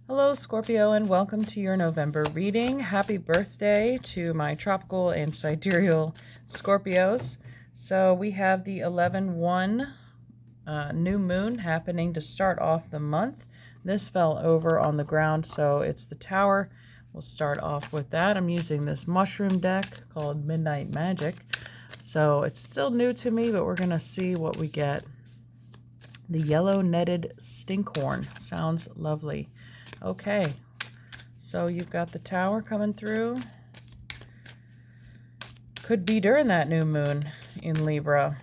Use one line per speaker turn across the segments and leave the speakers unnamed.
Hello, Scorpio, and welcome to your November reading. Happy birthday to my tropical and sidereal Scorpios. So we have the 11/1 new moon happening to start off the month. This fell over on the ground, so it's the tower. We'll start off with that. I'm using this mushroom deck called Midnight Magic. So it's still new to me, but we're going to see what we get. The yellow netted stinkhorn sounds lovely. Okay, so you've got the tower coming through. Could be during that new moon in Libra.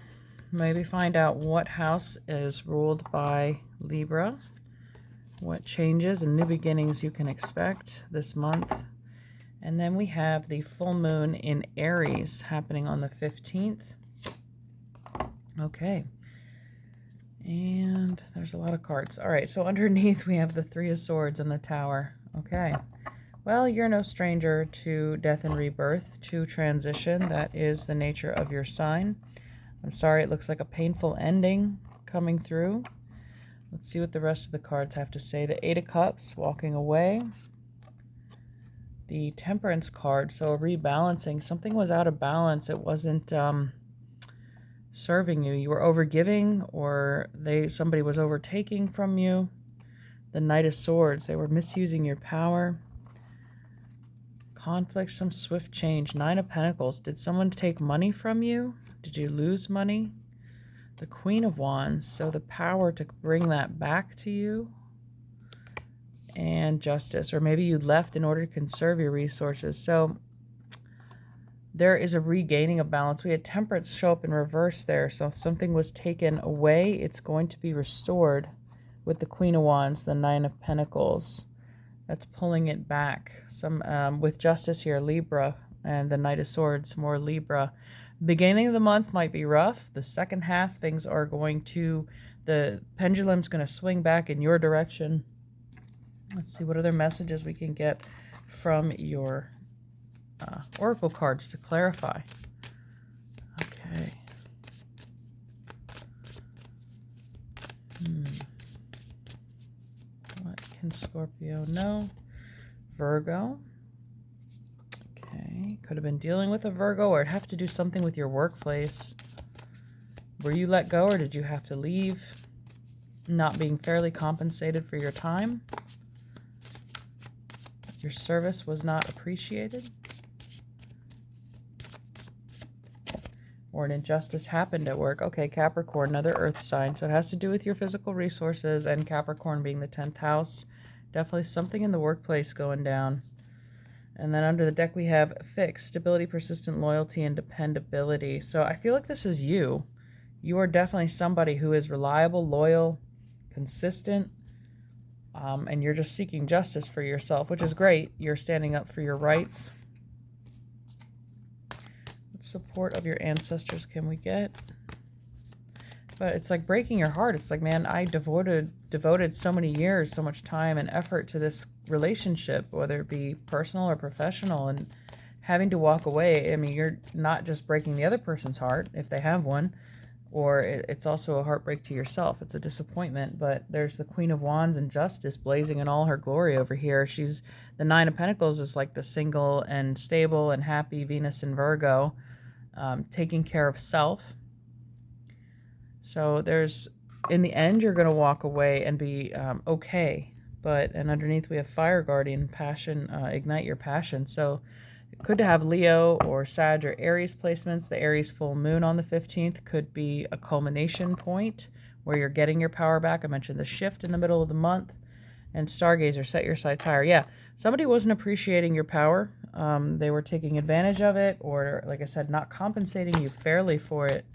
Maybe find out what house is ruled by Libra, what changes and new beginnings you can expect this month. And then we have the full moon in Aries happening on the 15th. Okay. And there's a lot of cards. All right, so underneath we have the Three of Swords and the Tower. Okay. Well, you're no stranger to death and rebirth, to transition. That is the nature of your sign. I'm sorry, it looks like a painful ending coming through. Let's see what the rest of the cards have to say. The Eight of Cups, walking away. The Temperance card, so rebalancing. Something was out of balance. It wasn't serving you. You were overgiving, or somebody was overtaking from you. The Knight of Swords, they were misusing your power. Conflict, some swift change. Nine of Pentacles, did someone take money from you? Did you lose money? The Queen of Wands, so the power to bring that back to you. And Justice, or maybe you left in order to conserve your resources. So there is a regaining of balance. We had Temperance show up in reverse there. So if something was taken away, it's going to be restored with the Queen of Wands, the Nine of Pentacles. That's pulling it back. With Justice here, Libra, and the Knight of Swords, more Libra. Beginning of the month might be rough. The second half, things are the pendulum's going to swing back in your direction. Let's see what other messages we can get from your oracle cards to clarify. Okay. What can Scorpio know? Virgo. Okay. Could have been dealing with a Virgo, or have to do something with your workplace. Were you let go, or did you have to leave? Not being fairly compensated for your time. Your service was not appreciated. Or an injustice happened at work. Okay, Capricorn, another earth sign. So it has to do with your physical resources, and Capricorn being the 10th house. Definitely something in the workplace going down. And then under the deck we have fixed, stability, persistent loyalty, and dependability. So I feel like this is you. You are definitely somebody who is reliable, loyal, consistent, and you're just seeking justice for yourself, which is great. You're standing up for your rights. What support of your ancestors can we get? But it's like breaking your heart. It's like, man, I devoted so many years, so much time and effort to this relationship, whether it be personal or professional, and having to walk away. I mean, you're not just breaking the other person's heart, if they have one, or it's also a heartbreak to yourself. It's a disappointment. But there's the Queen of Wands and Justice blazing in all her glory over here. The Nine of Pentacles is like the single and stable and happy Venus in Virgo, taking care of self. So in the end, you're going to walk away and be okay. And underneath we have Fire Guardian, passion, ignite your passion. So it could have Leo or Sag or Aries placements. The Aries full moon on the 15th could be a culmination point where you're getting your power back. I mentioned the shift in the middle of the month. And Stargazer, set your sights higher. Yeah, somebody wasn't appreciating your power. They were taking advantage of it, or, like I said, not compensating you fairly for it.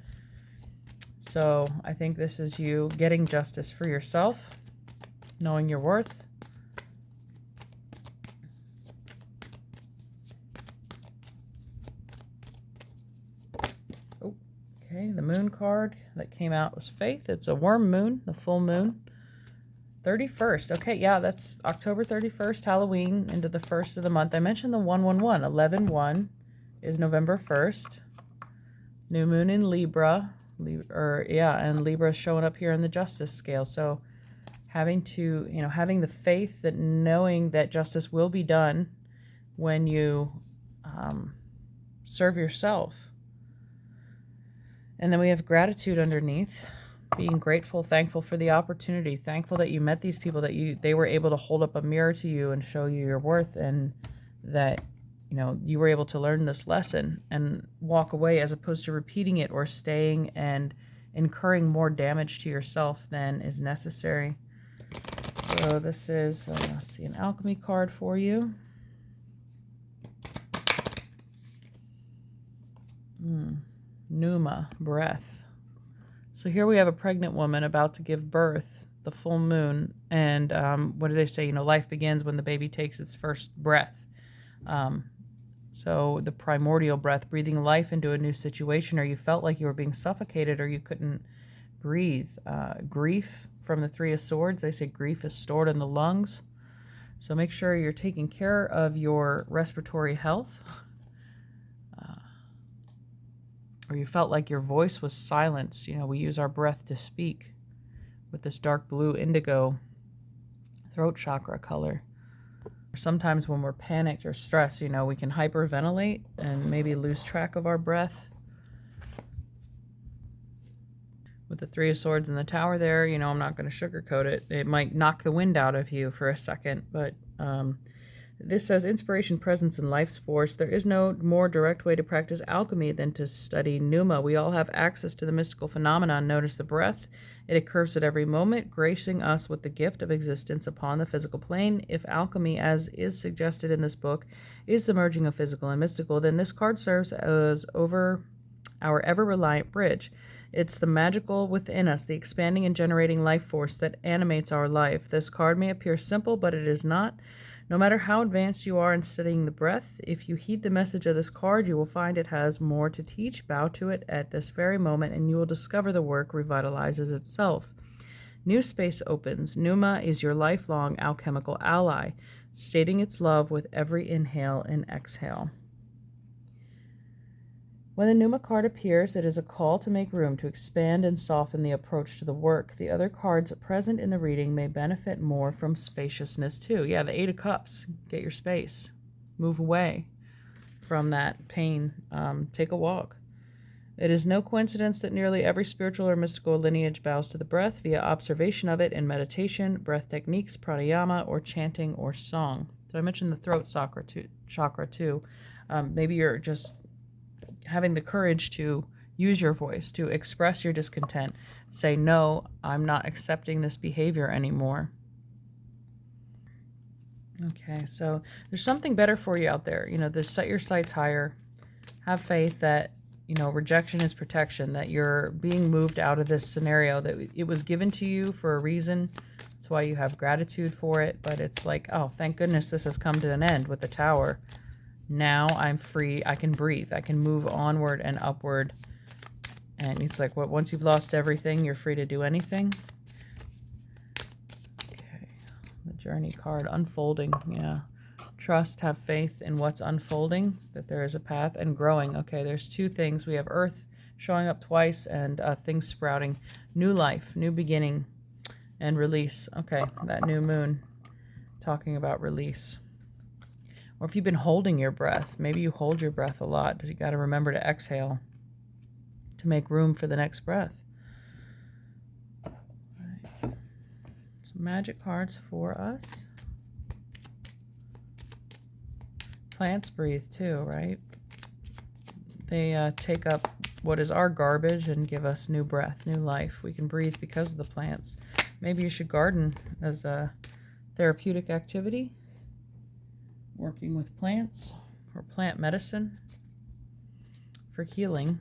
So I think this is you getting justice for yourself, knowing your worth. Oh, okay, the moon card that came out was Faith. It's a worm moon, the full moon. 31st. Okay, yeah, that's October 31st, Halloween, into the first of the month. I mentioned the 111. 11/1 is November 1st. New moon in Libra. And Libra showing up here in the justice scale. So having to, having the faith that knowing that justice will be done when you serve yourself. And then we have gratitude underneath, being grateful, thankful for the opportunity, thankful that you met these people, that they were able to hold up a mirror to you and show you your worth, and that you were able to learn this lesson and walk away, as opposed to repeating it or staying and incurring more damage to yourself than is necessary. So this is, let's see, an alchemy card for you. Pneuma, breath. So here we have a pregnant woman about to give birth, the full moon, and what do they say? Life begins when the baby takes its first breath. So the primordial breath, breathing life into a new situation, or you felt like you were being suffocated or you couldn't breathe. Grief from the Three of Swords. They say grief is stored in the lungs. So make sure you're taking care of your respiratory health. Or you felt like your voice was silenced. We use our breath to speak with this dark blue indigo throat chakra color. Sometimes when we're panicked or stressed, we can hyperventilate and maybe lose track of our breath. With the Three of Swords in the tower there, I'm not going to sugarcoat it. It might knock the wind out of you for a second, but this says inspiration, presence, and life's force. There is no more direct way to practice alchemy than to study pneuma. We all have access to the mystical phenomenon. Notice the breath. It occurs at every moment, gracing us with the gift of existence upon the physical plane. If alchemy, as is suggested in this book, is the merging of physical and mystical, then this card serves as over our ever-reliant bridge. It's the magical within us, the expanding and generating life force that animates our life. This card may appear simple, but it is not. No matter how advanced you are in studying the breath, if you heed the message of this card, you will find it has more to teach. Bow to it at this very moment, and you will discover the work revitalizes itself. New space opens. Pneuma is your lifelong alchemical ally, stating its love with every inhale and exhale. When the Pneuma card appears, it is a call to make room, to expand and soften the approach to the work. The other cards present in the reading may benefit more from spaciousness too. Yeah, the Eight of Cups. Get your space. Move away from that pain. Take a walk. It is no coincidence that nearly every spiritual or mystical lineage bows to the breath via observation of it in meditation, breath techniques, pranayama, or chanting or song. So I mentioned the throat chakra too. Maybe you're just having the courage to use your voice, to express your discontent. Say, no, I'm not accepting this behavior anymore. Okay, so there's something better for you out there. Set your sights higher. Have faith that, rejection is protection, that you're being moved out of this scenario, that it was given to you for a reason. That's why you have gratitude for it. But it's like, oh, thank goodness this has come to an end with the tower. Now I'm free. I can breathe. I can move onward and upward. And it's like, once you've lost everything, you're free to do anything. Okay. The Journey card, unfolding. Yeah. Trust, have faith in what's unfolding, that there is a path, and growing. Okay, there's two things. We have Earth showing up twice and things sprouting. New life, new beginning, and release. Okay, that new moon talking about release. Or if you've been holding your breath, maybe you hold your breath a lot. You got to remember to exhale to make room for the next breath. All right. Some magic cards for us. Plants breathe too, right? They take up what is our garbage and give us new breath, new life. We can breathe because of the plants. Maybe you should garden as a therapeutic activity. Working with plants or plant medicine for healing.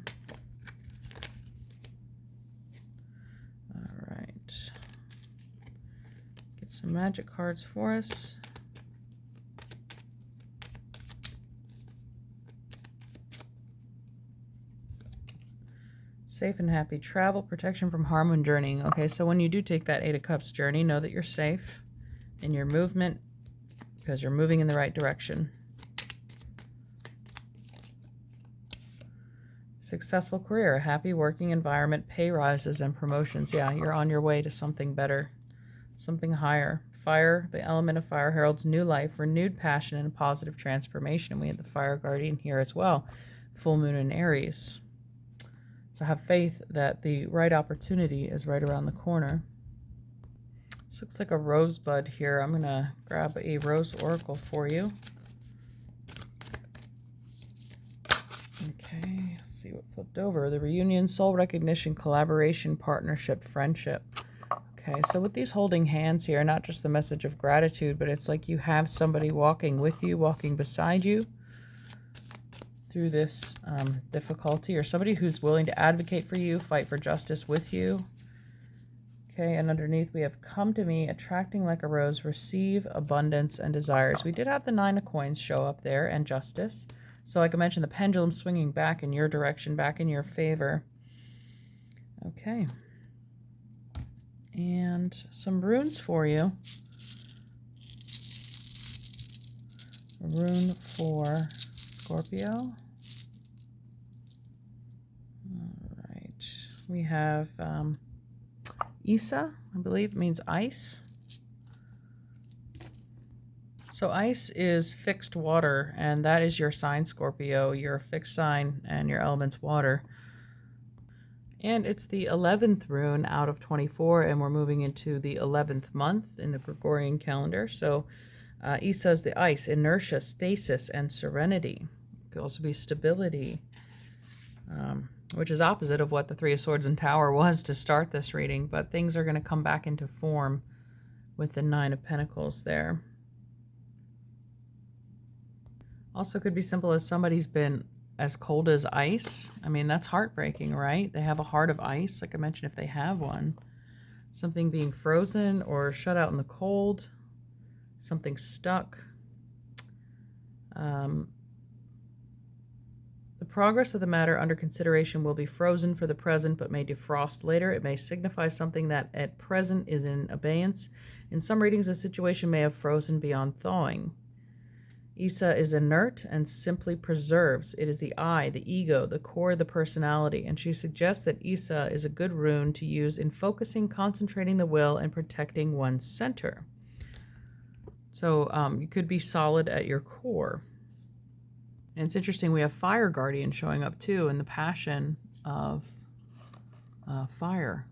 All right. Get some magic cards for us. Safe and happy travel, protection from harm when journeying. Okay, so when you do take that Eight of Cups journey, know that you're safe in your movement, because you're moving in the right direction. Successful career, a happy working environment, pay rises and promotions. Yeah, you're on your way to something better. something higher. Fire, the element of fire, heralds new life, renewed passion, and positive transformation. We had the fire guardian here as well. Full moon in Aries. So have faith that the right opportunity is right around the corner. This looks like a rosebud here. I'm going to grab a rose oracle for you. Okay, let's see what flipped over. The reunion, soul recognition, collaboration, partnership, friendship. Okay, so with these holding hands here, not just the message of gratitude, but it's like you have somebody walking with you, walking beside you through this difficulty, or somebody who's willing to advocate for you, fight for justice with you. Okay, and underneath we have come to me, attracting like a rose, receive abundance and desires. We did have the 9 of coins show up there, and justice. So like I mentioned, the pendulum swinging back in your direction, back in your favor. Okay. And some runes for you. A rune for Scorpio. All right. We have Isa, I believe means ice. So ice is fixed water, and that is your sign, Scorpio. You're a fixed sign, and your element's water. And it's the 11th rune out of 24, and we're moving into the 11th month in the Gregorian calendar. So Isa is the ice, inertia, stasis, and serenity. It could also be stability, which is opposite of what the 3 of Swords and Tower was to start this reading, but things are going to come back into form with the 9 of Pentacles there. Also could be simple as somebody's been as cold as ice. I mean, that's heartbreaking, right? They have a heart of ice, like I mentioned, if they have one. Something being frozen or shut out in the cold. Something stuck. The progress of the matter under consideration will be frozen for the present, but may defrost later. It may signify something that at present is in abeyance. In some readings, the situation may have frozen beyond thawing. Isa is inert and simply preserves. It is the I, the ego, the core of the personality, and she suggests that Isa is a good rune to use in focusing, concentrating the will, and protecting one's center. So you could be solid at your core. And it's interesting, we have Fire Guardian showing up too in the passion of fire.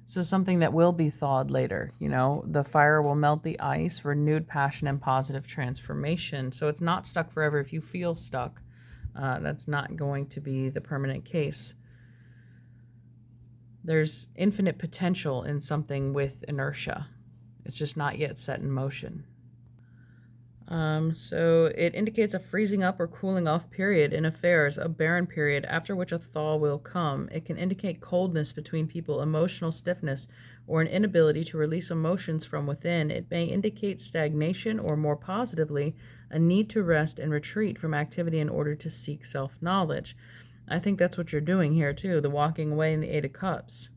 So something that will be thawed later, you know, the fire will melt the ice, renewed passion and positive transformation. So it's not stuck forever. If you feel stuck, that's not going to be the permanent case. There's infinite potential in something with inertia. It's just not yet set in motion. So it indicates a freezing up or cooling off period in affairs, a barren period after which a thaw will come. It can indicate coldness between people, emotional stiffness, or an inability to release emotions from within. It may indicate stagnation or, more positively, a need to rest and retreat from activity in order to seek self-knowledge. I think that's what you're doing here too, the walking away in the 8 of Cups.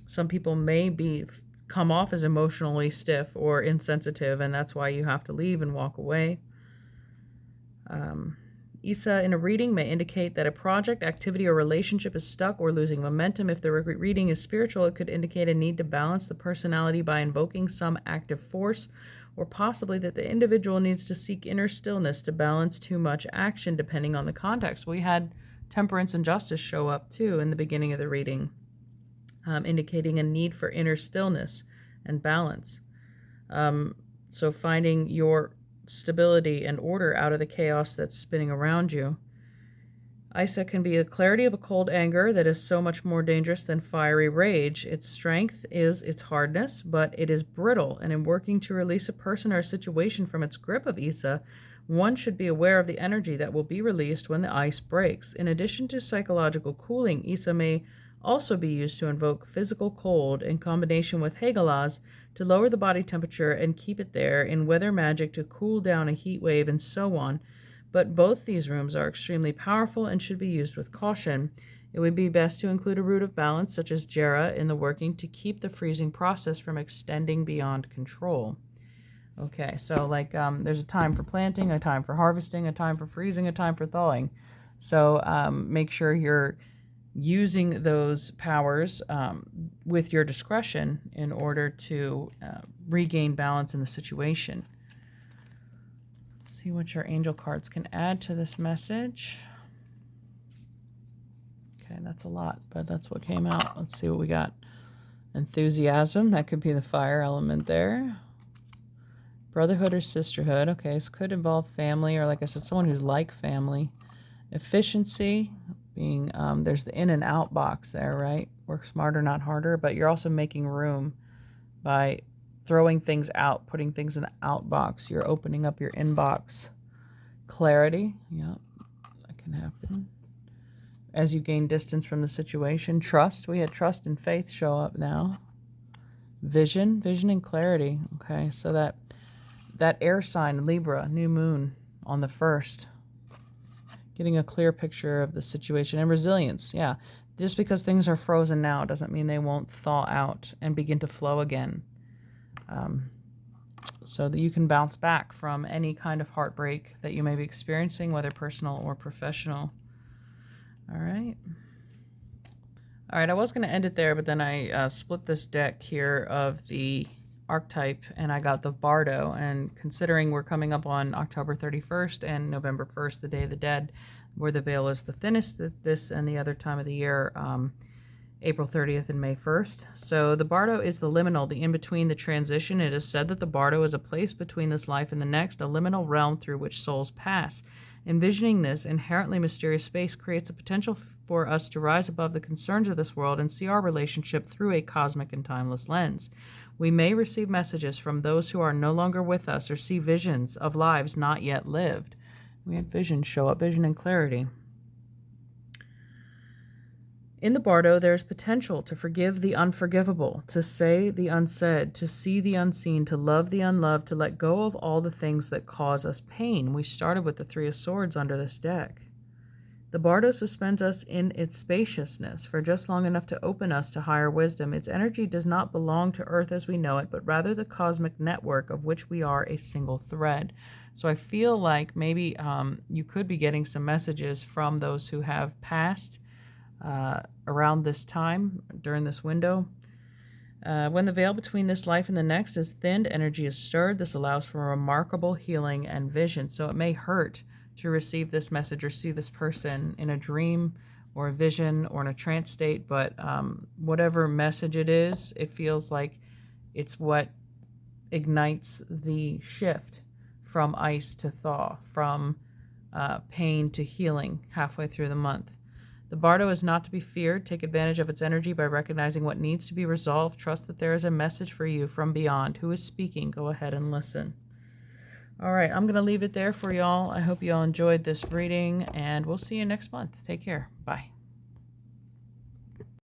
Some people may come off as emotionally stiff or insensitive, and that's why you have to leave and walk away. Isa in a reading may indicate that a project, activity, or relationship is stuck or losing momentum. If the reading is spiritual, it could indicate a need to balance the personality by invoking some active force, or possibly that the individual needs to seek inner stillness to balance too much action, depending on the context. We had temperance and justice show up too in the beginning of the reading. Indicating a need for inner stillness and balance. So finding your stability and order out of the chaos that's spinning around you. Isa can be a clarity of a cold anger that is so much more dangerous than fiery rage. Its strength is its hardness, but it is brittle, and in working to release a person or a situation from its grip of Isa, one should be aware of the energy that will be released when the ice breaks. In addition to psychological cooling, Isa may also be used to invoke physical cold in combination with Hagalaz to lower the body temperature and keep it there, in weather magic to cool down a heat wave, and so on. But both these rooms are extremely powerful and should be used with caution. It would be best to include a root of balance, such as Jera, in the working to keep the freezing process from extending beyond control. Okay, so like there's a time for planting, a time for harvesting, a time for freezing, a time for thawing. So make sure you're using those powers with your discretion in order to regain balance in the situation. Let's see what your angel cards can add to this message. Okay, that's a lot, but that's what came out. Let's see what we got. Enthusiasm, that could be the fire element there. Brotherhood or sisterhood, okay, this could involve family, or like I said, someone who's like family. Efficiency, being, there's the in and out box there, right? Work smarter, not harder, but you're also making room by throwing things out, putting things in the out box. You're opening up your inbox. Clarity, yeah, that can happen. As you gain distance from the situation. Trust, we had trust and faith show up now. Vision and clarity, okay, so that air sign, Libra, new moon on the 1st. Getting a clear picture of the situation. And resilience, yeah. Just because things are frozen now doesn't mean they won't thaw out and begin to flow again. So that you can bounce back from any kind of heartbreak that you may be experiencing, whether personal or professional. All right. All right, I was going to end it there, but then I split this deck here of the archetype, and I got the Bardo. And considering we're coming up on October 31st and November 1st, the Day of the Dead, where the veil is the thinnest, this and the other time of the year, April 30th and May 1st. So the Bardo is the liminal, the in-between, the transition. It is said that the Bardo is a place between this life and the next, a liminal realm through which souls pass. Envisioning this inherently mysterious space creates a potential for us to rise above the concerns of this world and see our relationship through a cosmic and timeless lens. We may receive messages from those who are no longer with us or see visions of lives not yet lived. We had visions show up, vision and clarity. In the Bardo, there is potential to forgive the unforgivable, to say the unsaid, to see the unseen, to love the unloved, to let go of all the things that cause us pain. We started with the 3 of Swords under this deck. The Bardo suspends us in its spaciousness for just long enough to open us to higher wisdom. Its energy does not belong to Earth as we know it, but rather the cosmic network of which we are a single thread. So I feel like maybe you could be getting some messages from those who have passed around this time, during this window. When the veil between this life and the next is thinned, energy is stirred. This allows for remarkable healing and vision. So it may hurt to receive this message or see this person in a dream or a vision or in a trance state, but whatever message it is, it feels like it's what ignites the shift from ice to thaw, from pain to healing halfway through the month. The Bardo is not to be feared. Take advantage of its energy by recognizing what needs to be resolved. Trust that there is a message for you from beyond. Who is speaking? Go ahead and listen. All right, I'm going to leave it there for y'all. I hope y'all enjoyed this reading, and we'll see you next month. Take care. Bye.